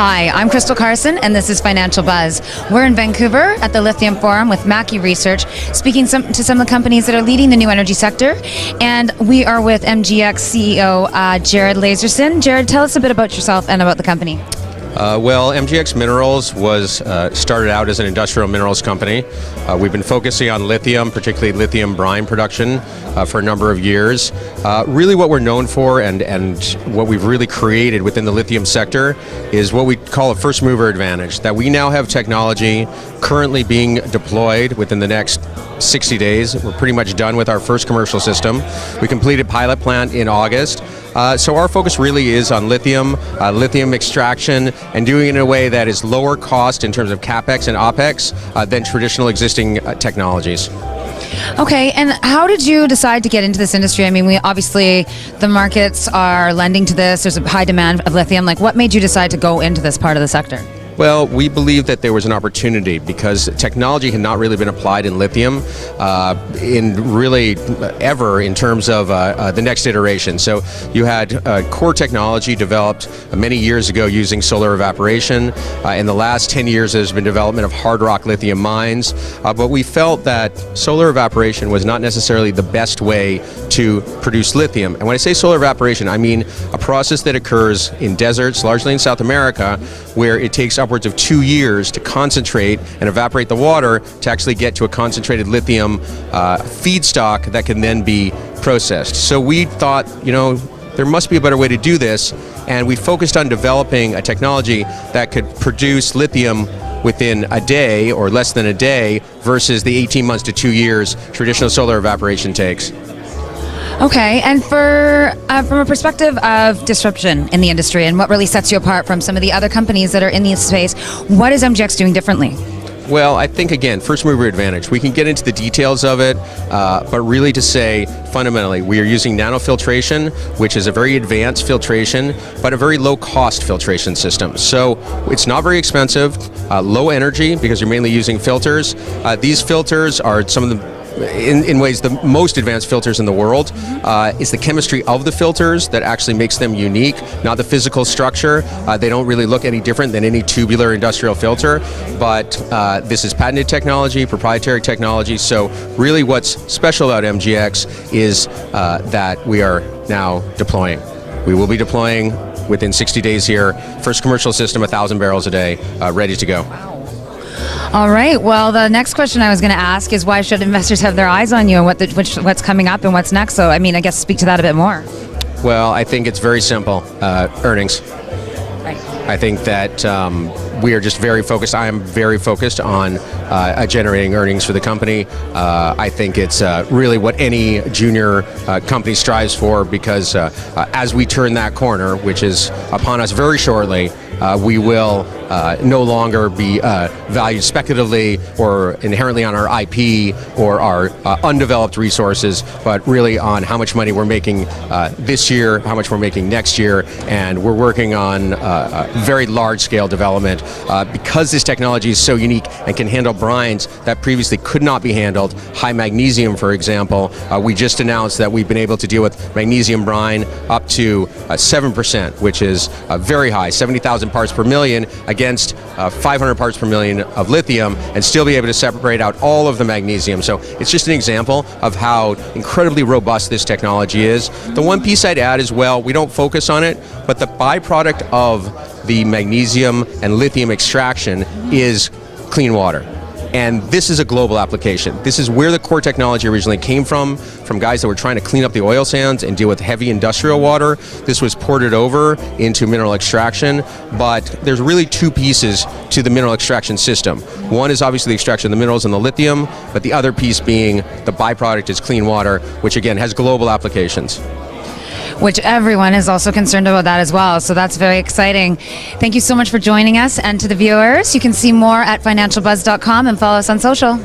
Hi, I'm Crystal Carson, and this is Financial Buzz. We're in Vancouver at the Lithium Forum with Mackie Research, speaking to some of the companies that are leading the new energy sector. And we are with MGX CEO Jared Lazerson. Jared, tell us a bit about yourself and about the company. Well, MGX Minerals was started out as an industrial minerals company. We've been focusing on lithium, particularly lithium brine production, for a number of years. Really what we're known for and what we've really created within the lithium sector is what we call a first mover advantage, that we now have technology currently being deployed within the next 60 days. We're pretty much done with our first commercial system. We completed pilot plant in August. So our focus really is on lithium, lithium extraction, and doing it in a way that is lower cost in terms of CapEx and OpEx than traditional existing technologies. Okay, and how did you decide to get into this industry? I mean, obviously the markets are lending to this. There's a high demand of lithium. Like, what made you decide to go into this part of the sector? Well, we believe that there was an opportunity because technology had not really been applied in lithium in really ever in terms of the next iteration. So you had core technology developed many years ago using solar evaporation. In the last 10 years, there's been development of hard rock lithium mines. But we felt that solar evaporation was not necessarily the best way to produce lithium. And when I say solar evaporation, I mean a process that occurs in deserts, largely in South America, where it takes upwards of 2 years to concentrate and evaporate the water to actually get to a concentrated lithium feedstock that can then be processed. So we thought, there must be a better way to do this, and we focused on developing a technology that could produce lithium within a day or less than a day versus the 18 months to 2 years traditional solar evaporation takes. Okay, and from a perspective of disruption in the industry and what really sets you apart from some of the other companies that are in this space, what is MGX doing differently? Well, I think, again, first mover advantage. We can get into the details of it, but really to say, fundamentally, we are using nanofiltration, which is a very advanced filtration, but a very low-cost filtration system. So it's not very expensive, low energy, because you're mainly using filters. These filters are some of the in ways the most advanced filters in the world. It's the chemistry of the filters that actually makes them unique, not the physical structure. They don't really look any different than any tubular industrial filter, but this is patented technology, proprietary technology. So really what's special about MGX is that we are now deploying. We will be deploying within 60 days here. First commercial system, 1,000 barrels a day, ready to go. Wow. All right. Well, the next question I was going to ask is why should investors have their eyes on you and what's coming up and what's next? So, I mean, I guess speak to that a bit more. Well, I think it's very simple. Earnings. Right. I think that we are just very focused. I am very focused on generating earnings for the company. I think it's really what any junior company strives for, because as we turn that corner, which is upon us very shortly, we will no longer be valued speculatively or inherently on our IP or our undeveloped resources, but really on how much money we're making this year, how much we're making next year, and we're working on very large-scale development because this technology is so unique and can handle brines that previously could not be handled. High magnesium, for example, we just announced that we've been able to deal with magnesium brine up to 7%, which is very high, 70,000 parts per million against 500 parts per million of lithium, and still be able to separate out all of the magnesium. So it's just an example of how incredibly robust this technology is. The one piece I'd add as well, we don't focus on it, but the byproduct of the magnesium and lithium extraction is clean water. And this is a global application. This is where the core technology originally came from guys that were trying to clean up the oil sands and deal with heavy industrial water. This was ported over into mineral extraction, but there's really two pieces to the mineral extraction system. One is obviously the extraction of the minerals and the lithium, but the other piece being the byproduct is clean water, which again has global applications. Which everyone is also concerned about that as well. So that's very exciting. Thank you so much for joining us. And to the viewers, you can see more at financialbuzz.com and follow us on social.